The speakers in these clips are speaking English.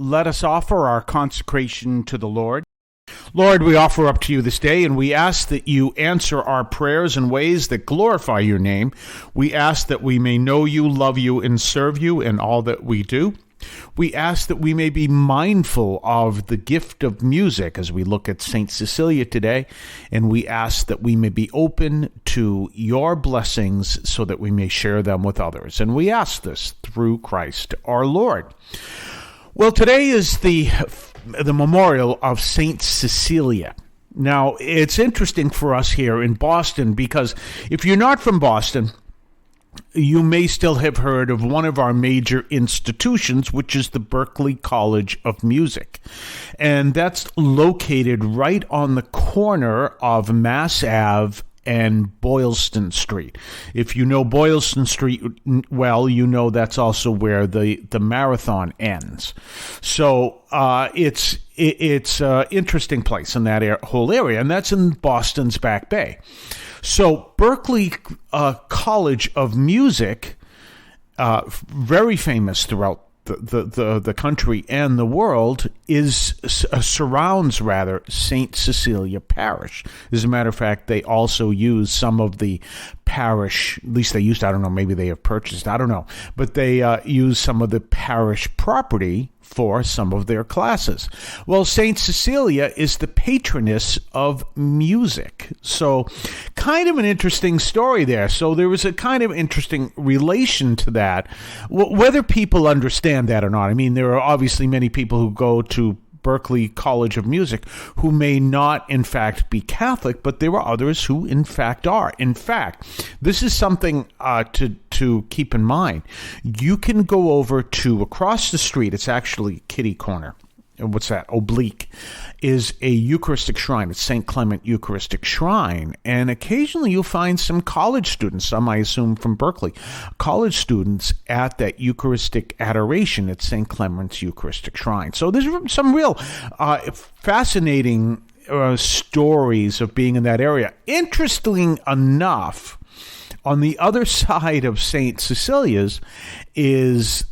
Let us offer our consecration to the Lord. Lord, we offer up to you this day, and we ask that you answer our prayers in ways that glorify your name. We ask that we may know you, love you, and serve you in all that we do. We ask that we may be mindful of the gift of music as we look at St. Cecilia today, and we ask that we may be open to your blessings so that we may share them with others. And we ask this through Christ our Lord. Well, today is the memorial of St. Cecilia. Now, it's interesting for us here in Boston because if you're not from Boston, you may still have heard of one of our major institutions, which is the Berklee College of Music. And that's located right on the corner of Mass Ave and Boylston Street. If you know Boylston Street well, you know that's also where the marathon ends. So it's an interesting place in that whole area, and that's in Boston's Back Bay. So Berklee College of Music, very famous throughout the country and the world, surrounds St. Cecilia Parish. As a matter of fact, they also use some of the parish, at least they used, I don't know, maybe they have purchased, I don't know, but they use some of the parish property for some of their classes. Well, St. Cecilia is the patroness of music. So kind of an interesting story there. So there was a kind of interesting relation to that. Whether people understand that or not, I mean, there are obviously many people who go to Berklee College of Music who may not, in fact, be Catholic, but there are others who, in fact, are. In fact, this is something to keep in mind. You can go over to across the street. It's actually kitty corner. What's that? Oblique is a Eucharistic shrine. It's St. Clement Eucharistic Shrine. And occasionally you'll find some college students, some I assume from Berklee, college students at that Eucharistic adoration at St. Clement's Eucharistic Shrine. So there's some real fascinating stories of being in that area. Interesting enough, on the other side of St. Cecilia's is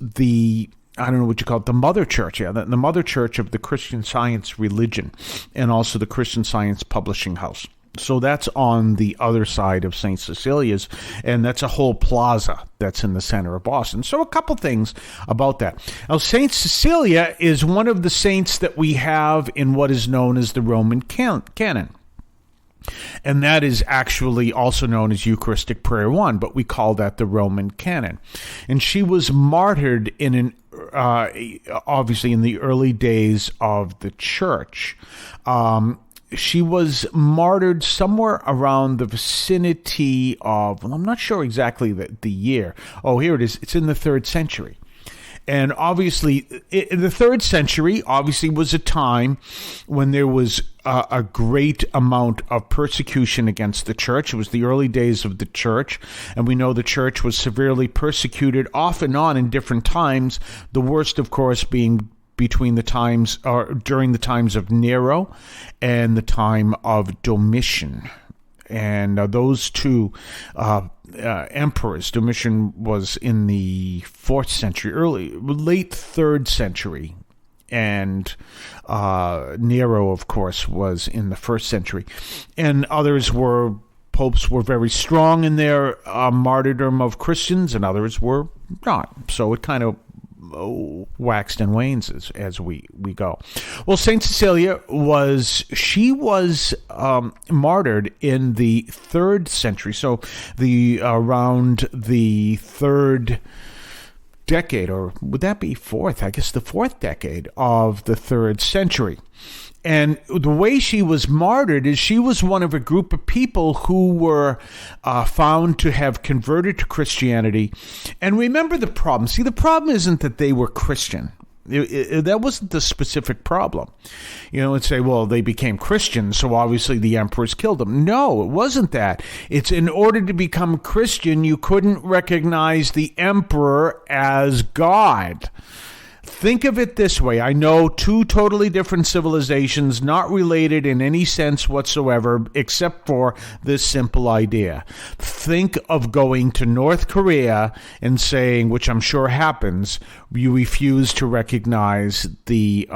I don't know what you call it, the Mother Church, the Mother Church of the Christian Science Religion, and also the Christian Science Publishing House. So that's on the other side of St. Cecilia's, and that's a whole plaza that's in the center of Boston. So a couple things about that. Now, St. Cecilia is one of the saints that we have in what is known as the Roman canon. And that is actually also known as Eucharistic Prayer 1, but we call that the Roman canon. And she was martyred obviously in the early days of the church. She was martyred somewhere around the vicinity of, well, I'm not sure exactly the year. Oh, here it is. It's in the 3rd century. And obviously, in the 3rd century, obviously, was a time when there was a great amount of persecution against the church. It was the early days of the church, and we know the church was severely persecuted off and on in different times, the worst, of course, being between the times, or during the times of Nero and the time of Domitian. And those two emperors, Domitian was in the 4th century, late 3rd century, and Nero, of course, was in the 1st century. And popes were very strong in their martyrdom of Christians, and others were not. So it kind of waxed and wanes as we go. Well, St. Cecilia was martyred in the 3rd century, so around the 3rd decade, or would that be 4th? I guess the 4th decade of the 3rd century. And the way she was martyred is she was one of a group of people who were found to have converted to Christianity. And remember the problem. See, the problem isn't that they were Christian. That wasn't the specific problem. Let's say, well, they became Christians, so obviously the emperors killed them. No, it wasn't that. It's in order to become Christian, you couldn't recognize the emperor as God. Think of it this way. I know two totally different civilizations, not related in any sense whatsoever, except for this simple idea. Think of going to North Korea and saying, which I'm sure happens, you refuse to recognize the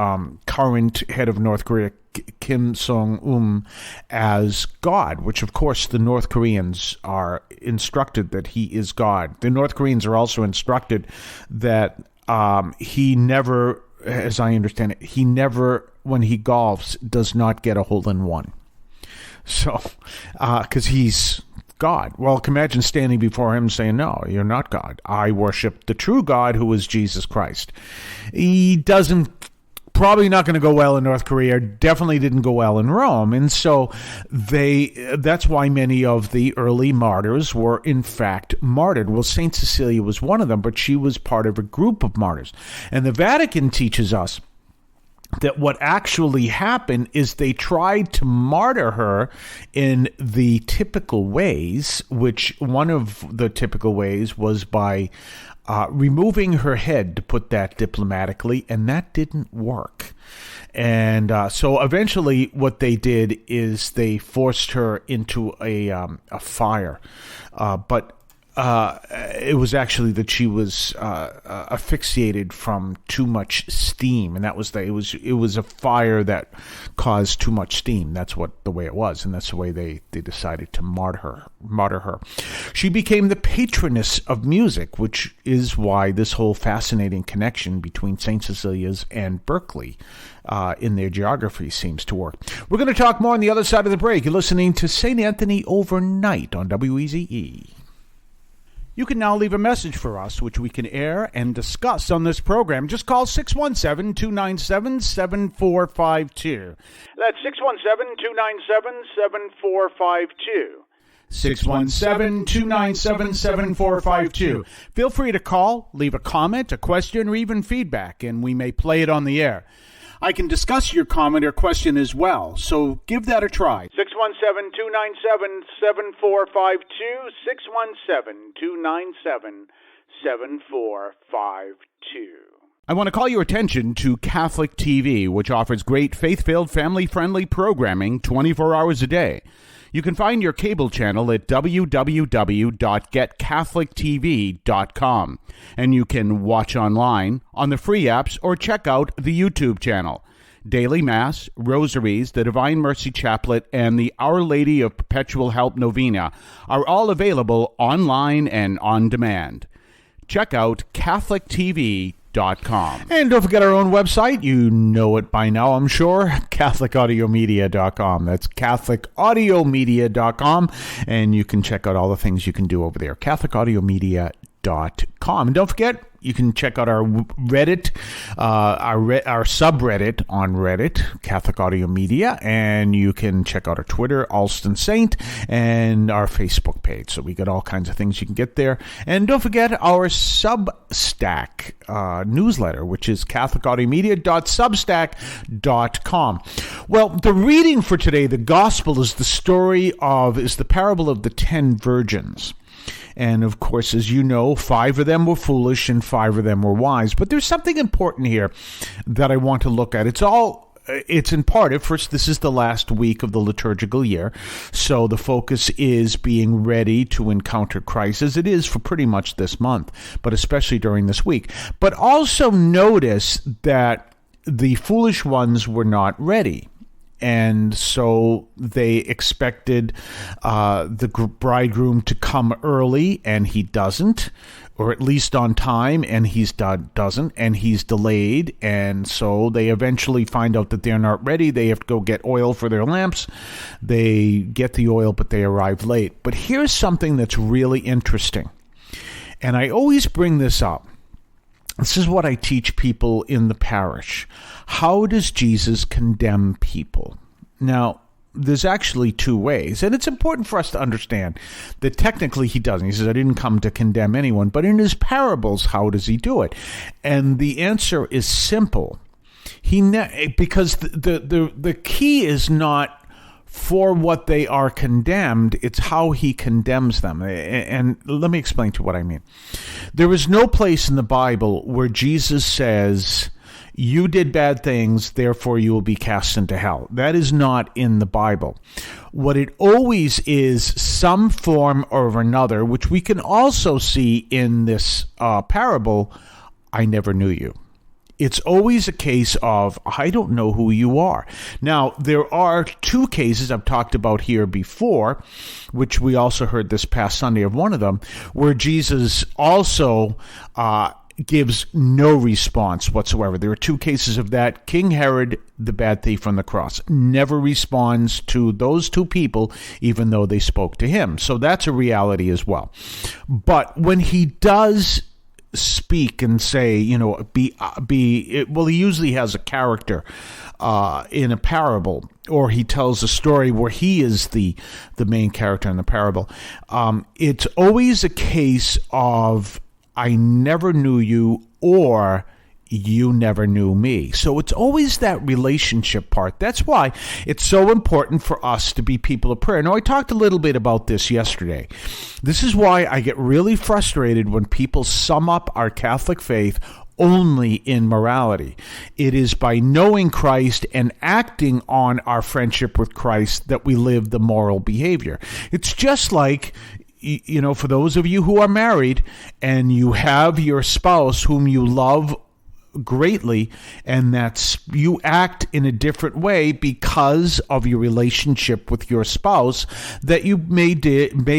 current head of North Korea, Kim Jong-un, as God, which of course the North Koreans are instructed that he is God. The North Koreans are also instructed that he never, as I understand it, he never, when he golfs, does not get a hole-in-one. So, because he's God. Well, imagine standing before him saying, no, you're not God. I worship the true God who is Jesus Christ. He doesn't, probably not going to go well in North Korea, definitely didn't go well in Rome. And so that's why many of the early martyrs were in fact martyred. Well, St. Cecilia was one of them, but she was part of a group of martyrs. And the Vatican teaches us that what actually happened is they tried to martyr her in the typical ways, which one of the typical ways was by removing her head, to put that diplomatically, and that didn't work. And so eventually what they did is they forced her into a fire. But it was actually that she was asphyxiated from too much steam, and that was it was a fire that caused too much steam. That's the way it was, and that's the way they decided to martyr her. She became the patroness of music, which is why this whole fascinating connection between St. Cecilia's and Berkeley in their geography seems to work. We're going to talk more on the other side of the break. You're listening to St. Anthony Overnight on WEZE. You can now leave a message for us, which we can air and discuss on this program. Just call 617-297-7452. That's 617-297-7452. 617-297-7452. Feel free to call, leave a comment, a question, or even feedback, and we may play it on the air. I can discuss your comment or question as well, so give that a try. 617-297-7452, 617-297-7452. I want to call your attention to Catholic TV, which offers great faith-filled, family-friendly programming 24 hours a day. You can find your cable channel at www.getcatholictv.com, and you can watch online on the free apps or check out the YouTube channel. Daily Mass, Rosaries, the Divine Mercy Chaplet, and the Our Lady of Perpetual Help Novena are all available online and on demand. Check out CatholicTV.com. And don't forget our own website. You know it by now, I'm sure. CatholicAudiomedia.com. That's CatholicAudiomedia.com. And you can check out all the things you can do over there. CatholicAudiomedia.com. And don't forget, you can check out our Reddit, our subreddit on Reddit, Catholic Audio Media, and you can check out our Twitter, Alston Saint, and our Facebook page. So we got all kinds of things you can get there. And don't forget our Substack newsletter, which is CatholicAudiomedia.substack.com. Well, the reading for today, the gospel, is the parable of the 10 virgins. And, of course, as you know, 5 of them were foolish and 5 of them were wise. But there's something important here that I want to look at. It's in part, first, this is the last week of the liturgical year. So the focus is being ready to encounter Christ, as it is for pretty much this month, but especially during this week. But also notice that the foolish ones were not ready. And so they expected the bridegroom to come early, and he doesn't, or at least on time, and he doesn't, and he's delayed. And so they eventually find out that they're not ready. They have to go get oil for their lamps. They get the oil, but they arrive late. But here's something that's really interesting, and I always bring this up. This is what I teach people in the parish. How does Jesus condemn people? Now, there's actually 2 ways, and it's important for us to understand that technically he doesn't. He says, I didn't come to condemn anyone, but in his parables, how does he do it? And the answer is simple. Because the key is not for what they are condemned. It's how he condemns them. And let me explain to you what I mean. There is no place in the Bible where Jesus says, you did bad things, therefore you will be cast into hell. That is not in the Bible. What it always is, some form or another, which we can also see in this parable, I never knew you. It's always a case of, I don't know who you are. Now, there are two cases I've talked about here before, which we also heard this past Sunday of one of them, where Jesus also gives no response whatsoever. There are two cases of that. King Herod, the bad thief on the cross, never responds to those two people, even though they spoke to him. So that's a reality as well. But when he does speak and say, he usually has a character in a parable, or he tells a story where he is the main character in the parable. It's always a case of, I never knew you, or you never knew me. So it's always that relationship part. That's why it's so important for us to be people of prayer. Now, I talked a little bit about this yesterday. This is why I get really frustrated when people sum up our Catholic faith only in morality. It is by knowing Christ and acting on our friendship with Christ that we live the moral behavior. It's just like, for those of you who are married and you have your spouse whom you love greatly, and that's, you act in a different way because of your relationship with your spouse that you may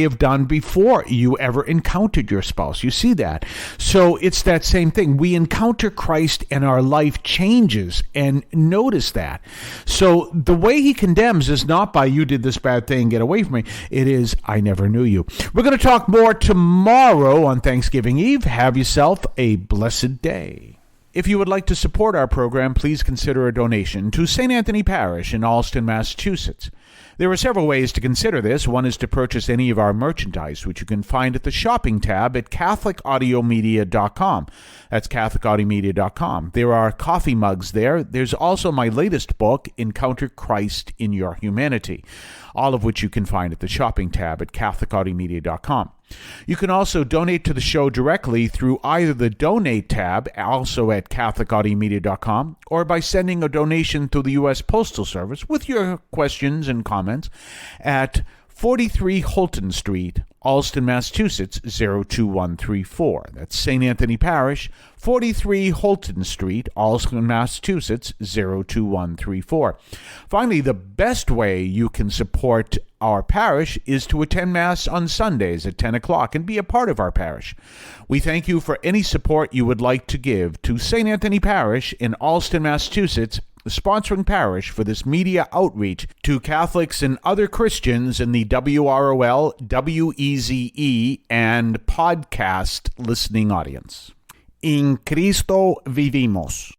have done before you ever encountered your spouse. You see that? So it's that same thing. We encounter Christ and our life changes, and notice that. So the way he condemns is not by, you did this bad thing, get away from me. It is, I never knew you. We're going to talk more tomorrow on Thanksgiving Eve. Have yourself a blessed day. If you would like to support our program, please consider a donation to St. Anthony Parish in Allston, Massachusetts. There are several ways to consider this. One is to purchase any of our merchandise, which you can find at the shopping tab at CatholicAudiomedia.com. That's CatholicAudiomedia.com. There are coffee mugs there. There's also my latest book, Encounter Christ in Your Humanity, all of which you can find at the shopping tab at CatholicAudiomedia.com. You can also donate to the show directly through either the Donate tab, also at CatholicAudiomedia.com, or by sending a donation to the U.S. Postal Service with your questions and comments at 43 Holton Street, Allston, Massachusetts, 02134. That's St. Anthony Parish, 43 Holton Street, Allston, Massachusetts, 02134. Finally, the best way you can support our parish is to attend Mass on Sundays at 10 o'clock and be a part of our parish. We thank you for any support you would like to give to St. Anthony Parish in Allston, Massachusetts, the sponsoring parish for this media outreach to Catholics and other Christians in the WROL, WEZE, and podcast listening audience. In Cristo vivimos.